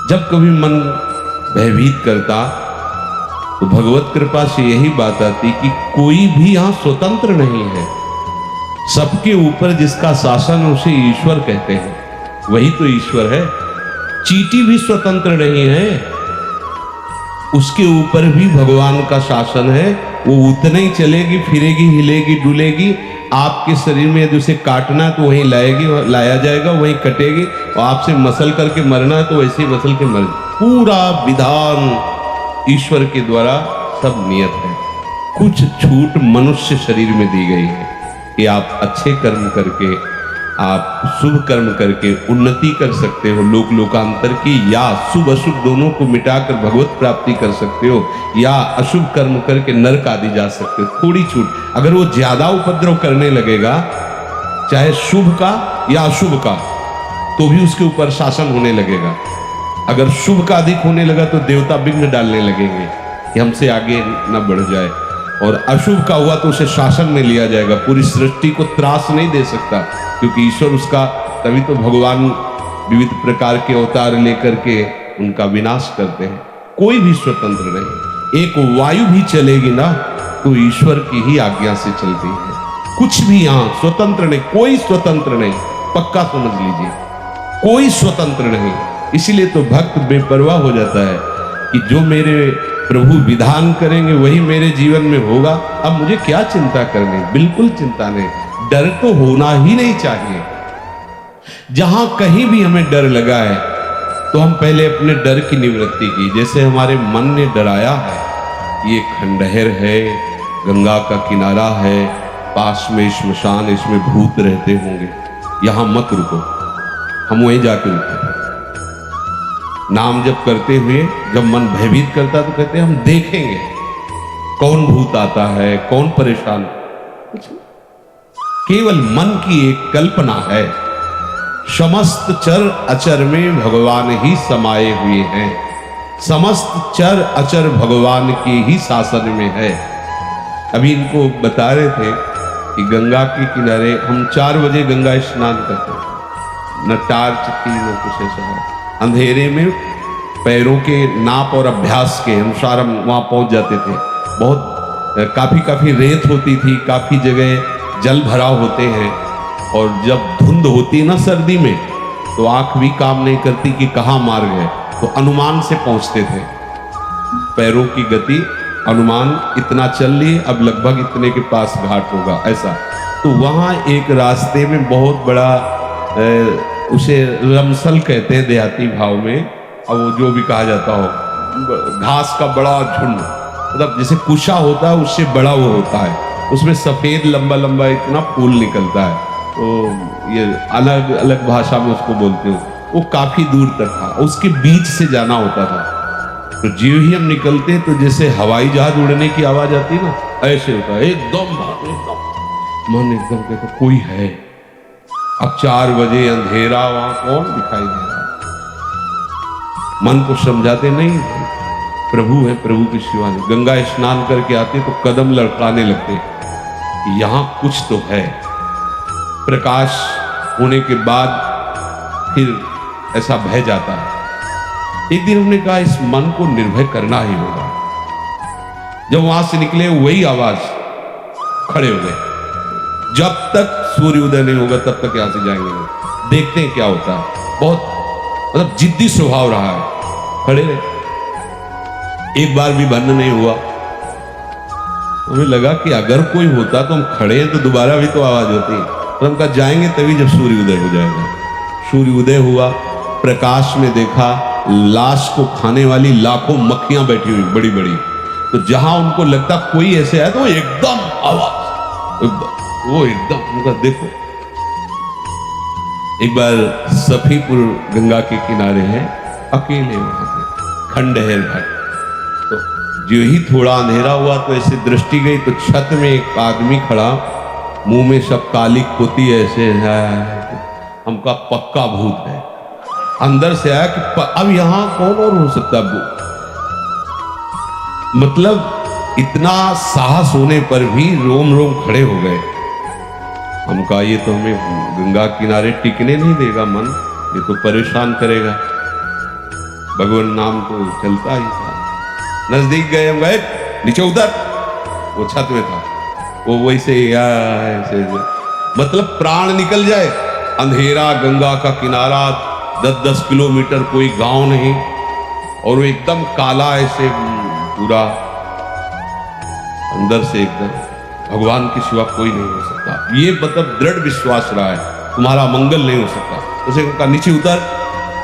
जब कभी मन भयभीत करता तो भगवत कृपा से यही बात आती कि कोई भी यहां स्वतंत्र नहीं है। सबके ऊपर जिसका शासन है उसे ईश्वर कहते हैं, वही तो ईश्वर है। चींटी भी स्वतंत्र नहीं है, उसके ऊपर भी भगवान का शासन है। वो उतना ही चलेगी, फिरेगी, हिलेगी, डुलेगी। आपके शरीर में यदि उसे काटना है तो वहीं लाया जाएगा, वहीं कटेगी। और आपसे मसल करके मरना है तो वैसे ही मसल के मर। पूरा विधान ईश्वर के द्वारा सब नियत है। कुछ छूट मनुष्य शरीर में दी गई है कि आप अच्छे कर्म करके, आप शुभ कर्म करके उन्नति कर सकते हो लोक लोकांतर की, या शुभ अशुभ दोनों को मिटाकर भगवत प्राप्ति कर सकते हो, या अशुभ कर्म करके नरक आदि जा सकते हो। थोड़ी छूट। अगर वो ज्यादा उपद्रव करने लगेगा, चाहे शुभ का या अशुभ का, तो भी उसके ऊपर शासन होने लगेगा। अगर शुभ का अधिक होने लगा तो देवता विघ्न डालने लगेंगे कि हमसे आगे न बढ़ जाए, और अशुभ का हुआ तो उसे शासन में लिया जाएगा। पूरी सृष्टि को त्रास नहीं दे सकता, क्योंकि ईश्वर उसका, तभी तो भगवान विविध प्रकार के अवतार लेकर के उनका विनाश करते हैं। कोई भी स्वतंत्र नहीं। एक वायु भी चलेगी ना तो ईश्वर की ही आज्ञा से चलती है। कुछ भी यहां स्वतंत्र नहीं, कोई स्वतंत्र नहीं। पक्का समझ लीजिए, कोई स्वतंत्र नहीं। इसीलिए तो भक्त बेपरवाह हो जाता है कि जो मेरे प्रभु विधान करेंगे वही मेरे जीवन में होगा। अब मुझे क्या चिंता करनी, बिल्कुल चिंता नहीं। डर तो होना ही नहीं चाहिए। जहां कहीं भी हमें डर लगा है तो हम पहले अपने डर की निवृत्ति की। जैसे हमारे मन ने डराया है, ये खंडहर है, गंगा का किनारा है, पास में श्मशान, इसमें भूत रहते होंगे, यहां मत रुको। हम वहीं जाके रुके। नाम जप करते हुए जब मन भयभीत करता तो कहते हम देखेंगे कौन भूत आता है, कौन परेशान। केवल मन की एक कल्पना है। समस्त चर अचर में भगवान ही समाये हुए हैं। समस्त चर अचर भगवान के ही शासन में है। अभी इनको बता रहे थे कि गंगा के किनारे हम 4 बजे गंगा स्नान करते हैं। न टार्च थी न कुछ ऐसा है। अंधेरे में पैरों के नाप और अभ्यास के अनुसार हम वहां पहुंच जाते थे। बहुत काफी रेत होती थी, काफी जगह जल भराव होते हैं, और जब धुंध होती ना सर्दी में तो आंख भी काम नहीं करती कि कहाँ मार्ग है, तो अनुमान से पहुंचते थे। पैरों की गति अनुमान, इतना चल लिए अब लगभग इतने के पास घाट होगा, ऐसा। तो वहां एक रास्ते में बहुत बड़ा उसे रमसल कहते हैं देहाती भाव में, अब वो जो भी कहा जाता हो, घास का बड़ा झुंड, मतलब जैसे कुशा होता है उससे बड़ा वो होता है। उसमें सफेद लंबा लंबा इतना फूल निकलता है, तो ये अलग अलग भाषा में उसको बोलते हो। वो काफी दूर तक था, उसके बीच से जाना होता था। तो जो ही हम निकलते तो जैसे हवाई जहाज उड़ने की आवाज आती ना, ऐसे होता है एकदम मन एकदम कहता कोई है। अब 4 बजे अंधेरा, वहां कौन दिखाई दे रहा। मन को समझाते नहीं, प्रभु है, प्रभु की सेवा नहीं। गंगा स्नान करके आते तो कदम लड़खड़ाने लगते, यहां कुछ तो है। प्रकाश होने के बाद फिर ऐसा भय जाता है। एक दिन हमने कहा इस मन को निर्भय करना ही होगा। जब वहां से निकले वही आवाज, खड़े हो गए। जब तक सूर्य उदय नहीं होगा तब तक यहां से जाएंगे नहीं, देखते हैं क्या होता है। बहुत मतलब जिद्दी स्वभाव रहा है। खड़े रहे, एक बार भी बंद नहीं हुआ। हमें लगा कि अगर कोई होता तो हम खड़े हैं तो दोबारा भी तो आवाज होती। तो हम कहा जाएंगे तभी जब सूर्य उदय हो जाएगा। सूर्य उदय हुआ, प्रकाश में देखा लाश को खाने वाली लाखों मक्खियां बैठी हुई बड़ी बड़ी। तो जहां उनको लगता कोई ऐसे है तो वो एकदम आवाज, वो एकदम उनका देखो। एक बार सफीपुर गंगा के किनारे है, अकेले वहां पे खंडहर घाट। तो जो ही थोड़ा अंधेरा हुआ तो ऐसे दृष्टि गई तो छत में एक आदमी खड़ा, मुंह में सब काली पोती ऐसे है। हमका पक्का भूत है। अंदर से आया कि अब यहां कौन और हो सकता भूत। मतलब इतना साहस होने पर भी रोम रोम खड़े हो गए। हम कहा ये तो हमें गंगा किनारे टिकने नहीं देगा मन, ये तो परेशान करेगा। भगवान नाम तो चलता ही था। नजदीक गए, हम गए, नीचे उतर, वो छत में था, वो वैसे ऐसे मतलब प्राण निकल जाए। अंधेरा, गंगा का किनारा, 10-10 किलोमीटर, कोई गांव नहीं, और वो एकदम काला ऐसे पूरा अंदर से एकदम। भगवान के सिवा कोई नहीं हो सकता, ये मतलब दृढ़ विश्वास रहा है, तुम्हारा मंगल नहीं हो सकता। उसे कहा नीचे उतर,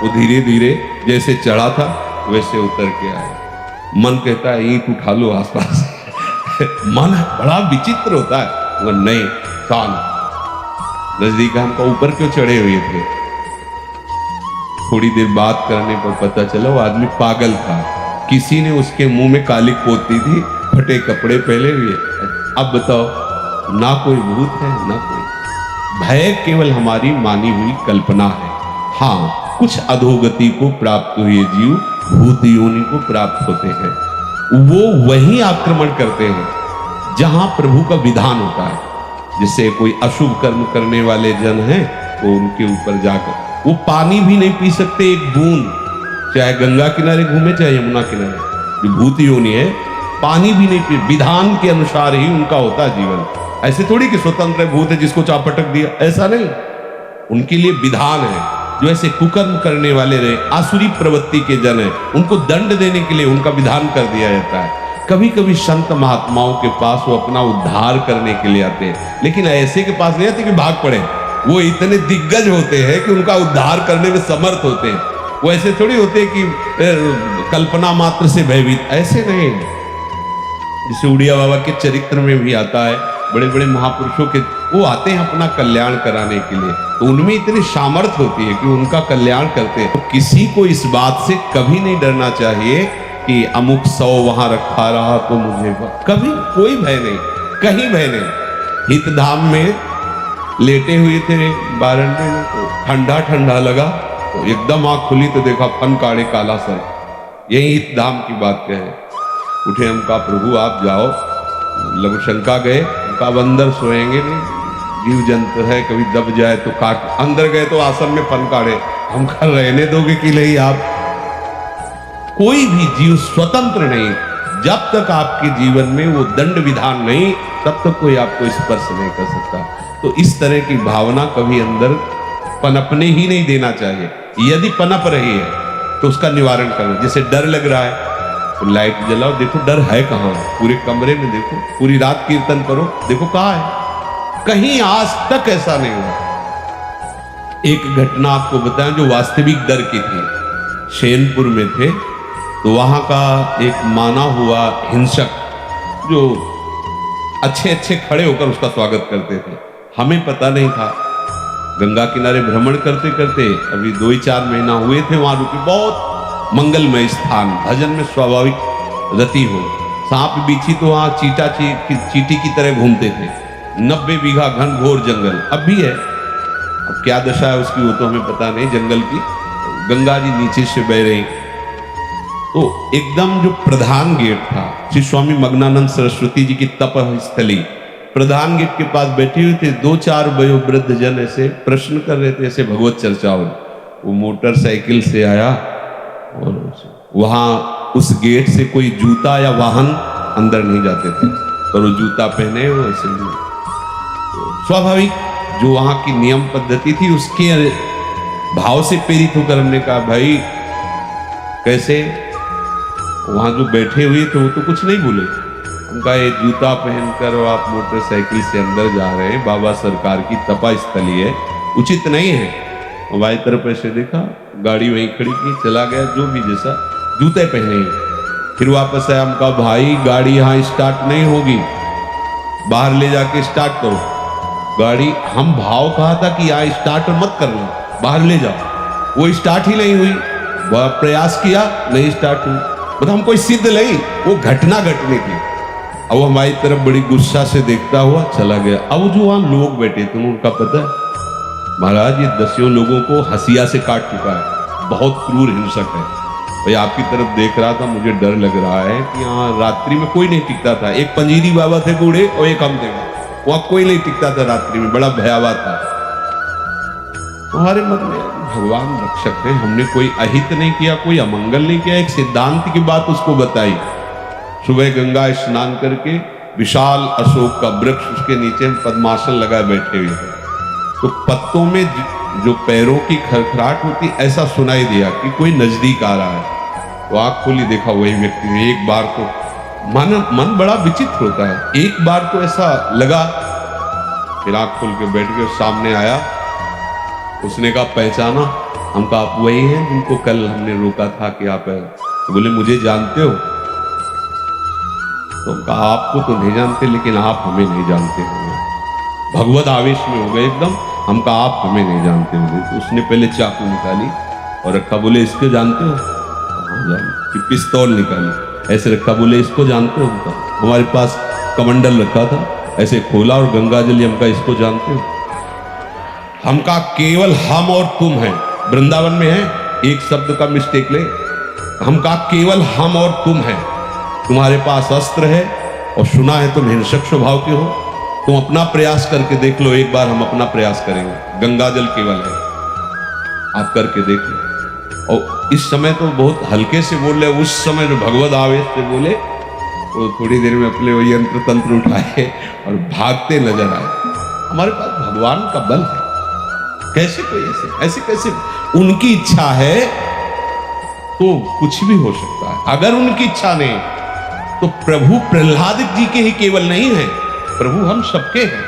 वो धीरे धीरे जैसे चढ़ा था वैसे उतर के आया। मन कहता है ईंट उठा लो आसपास मन बड़ा विचित्र होता है, मगर नहीं, शांत। नजदीक हमको ऊपर क्यों चढ़े हुए थे? थोड़ी देर बात करने पर पता चला वो आदमी पागल था, किसी ने उसके मुंह में कालिक पोती थी, फटे कपड़े पहने हुए। अब बताओ, ना कोई भूत है ना कोई भय, केवल हमारी मानी हुई कल्पना है। हाँ, कुछ अधोगति को प्राप्त हुए जीव भूत योनि को प्राप्त होते हैं, वो वही आक्रमण करते हैं जहां प्रभु का विधान होता है। जिससे कोई अशुभ कर्म करने वाले जन हैं तो उनके ऊपर जाकर वो पानी भी नहीं पी सकते एक बूंद, चाहे गंगा किनारे घूमे चाहे यमुना किनारे। जो भूत योनि है पानी भी नहीं पी, विधान के अनुसार ही उनका होता है जीवन। ऐसे थोड़ी कि स्वतंत्र भूत है जिसको चापटक दिया, ऐसा नहीं, उनके लिए विधान है। जो ऐसे कुकर्म करने वाले रहे, आसुरी प्रवृत्ति के जन है, उनको दंड देने के लिए उनका विधान कर दिया जाता है। कभी कभी संत महात्माओं के पास वो अपना उद्धार करने के लिए आते हैं, लेकिन ऐसे के पास नहीं आते कि भाग पड़े। वो इतने दिग्गज होते हैं कि उनका उद्धार करने में समर्थ होते हैं। वो ऐसे थोड़ी होते कि कल्पना मात्र से भयभीत, ऐसे नहीं। जैसे उड़िया बाबा के चरित्र में भी आता है, बड़े बड़े महापुरुषों के वो आते हैं अपना कल्याण कराने के लिए, तो उनमें इतनी सामर्थ्य होती है कि उनका कल्याण करते हैं। तो किसी को इस बात से कभी नहीं डरना चाहिए कि अमुक 100 वहां रखा रहा तो मुझे कभी कोई भय नहीं, कहीं भय नहीं। हितधाम में लेटे हुए थे बारंडे में, तो ठंडा ठंडा लगा, तो एकदम आंख खुली तो देखा फन काड़े काला सर। यही हितधाम की बात कहे। उठे, हम कहा प्रभु आप जाओ। लघु शंका गए, उनका अंदर सोएंगे नहीं, जीव जंतु है, कभी दब जाए तो काट। अंदर गए तो आसन में फन काड़े, हम कहा रहने दोगे कि नहीं आप? कोई भी जीव स्वतंत्र नहीं, जब तक आपके जीवन में वो दंड विधान नहीं, तब तक कोई आपको स्पर्श नहीं कर सकता। तो इस तरह की भावना कभी अंदर पनपने ही नहीं देना चाहिए। यदि पनप रही है तो उसका निवारण करना। जैसे डर लग रहा है तो लाइट जलाओ, देखो डर है कहाँ, पूरे कमरे में देखो, पूरी रात कीर्तन करो, देखो कहाँ है। कहीं आज तक ऐसा नहीं हुआ। एक घटना आपको बताएं जो वास्तविक डर की थी। शेनपुर में थे, तो वहां का एक माना हुआ हिंसक जो अच्छे अच्छे खड़े होकर उसका स्वागत करते थे, हमें पता नहीं था। गंगा किनारे भ्रमण करते करते अभी 2-4 महीना हुए थे वहां रुके। बहुत मंगलमय स्थान, भजन में स्वाभाविक रति हो। सांप बीछी तो वहां चीटी की तरह घूमते थे। 90 बीघा घन घोर जंगल अब भी है। अब क्या दशा है उसकी वो तो हमें पता नहीं जंगल की। गंगा जी नीचे से बह रही, तो एकदम जो प्रधान गेट था, श्री स्वामी मग्नानंद सरस्वती जी की तप स्थली, प्रधान गेट के पास बैठे हुए थे 2-4 वयोवृद्ध जन, ऐसे प्रश्न कर रहे थे, ऐसे भगवत चर्चा हो। वो मोटरसाइकिल से आया और वहां उस गेट से कोई जूता या वाहन अंदर नहीं जाते थे, और वो जूता पहने वो ऐसे तो स्वाभाविक जो वहां की नियम पद्धति थी उसके भाव से प्रेरित होकर हमने कहा भाई कैसे? वहां जो बैठे हुए थे वो तो कुछ नहीं बोले। उनका ये जूता पहनकर आप मोटरसाइकिल से अंदर जा रहे हैं, बाबा सरकार की तपा स्थली है, उचित नहीं है। हमारी तरफ ऐसे देखा, गाड़ी वहीं खड़ी की, चला गया, जो भी जैसा, जूते पहने ही। फिर वापस आया, हम कहा भाई गाड़ी यहाँ स्टार्ट नहीं होगी, बाहर ले जाके स्टार्ट करो गाड़ी। हम भाव कहा था कि यहाँ स्टार्ट मत करना, बाहर ले जाओ। वो स्टार्ट ही नहीं हुई, बहुत प्रयास किया, नहीं स्टार्ट हुई। मतलब हम कोई सिद्ध नहीं, वो घटना घटने की। अब वो हमारी तरफ बड़ी गुस्सा से देखता हुआ चला गया। अब जो वहां लोग बैठे थे उनका पता है महाराज ये 10 लोगों को हसिया से काट चुका है, बहुत क्रूर हिंसक है। भाई आपकी तरफ देख रहा था, मुझे डर लग रहा है कि यहाँ रात्रि में कोई नहीं टिकता था। एक पंजीरी बाबा थे बूढ़े और एक हम थे, वहां कोई नहीं टिकता था रात्रि में, बड़ा भयावह था। हमारे मन में भगवान रक्षक हैं, हमने कोई अहित नहीं किया, कोई अमंगल नहीं किया, एक सिद्धांत की बात उसको बताई। सुबह गंगा स्नान करके विशाल अशोक का वृक्ष, उसके नीचे हम पद्मासन लगाए बैठे हुए हैं, तो पत्तों में जो पैरों की खरखराहट होती ऐसा सुनाई दिया कि कोई नजदीक आ रहा है। तो आंख खोली, देखा वही व्यक्ति। एक बार तो मन बड़ा विचित्र होता है, एक बार तो ऐसा लगा, फिर आंख खोल के बैठ गए, सामने आया। उसने कहा पहचाना? हम कहा आप वही हैं जिनको कल हमने रोका था कि आप है। तो बोले मुझे जानते हो? तो हम कहा आपको तो नहीं जानते, लेकिन आप हमें नहीं जानते हो। भगवत आवेश में हो गए एकदम। हम कहा आप हमें नहीं जानते हो। तो उसने पहले चाकू निकाली और रखा, बोले इसको जानते हो? हाँ जानते। फिर पिस्तौल निकाली, ऐसे रखा, बोले इसको जानते हो? हमारे पास कमंडल रखा था, ऐसे खोला और गंगा जल, हमका इसको जानते हो? हम कहा केवल हम और तुम हैं, वृंदावन में है, एक शब्द का मिस्टेक ले। हम कहा केवल हम और तुम हैं, तुम्हारे पास अस्त्र है और सुना है तुम हिंसक स्वभाव के हो, तुम अपना प्रयास करके देख लो। एक बार हम अपना प्रयास करेंगे, गंगा जल केवल है, आप करके देख लो। और इस समय तो बहुत हल्के से बोल रहे, उस समय जो भगवत आवेश से बोले, वो थोड़ी देर में अपने वो यंत्र तंत्र उठाए और भागते नजर आए। हमारे पास भगवान का बल है, कैसे कोई ऐसे कैसे? उनकी इच्छा है तो कुछ भी हो सकता है। अगर उनकी इच्छा नहीं तो प्रभु प्रहलाद जी के ही केवल नहीं है, प्रभु हम सबके हैं।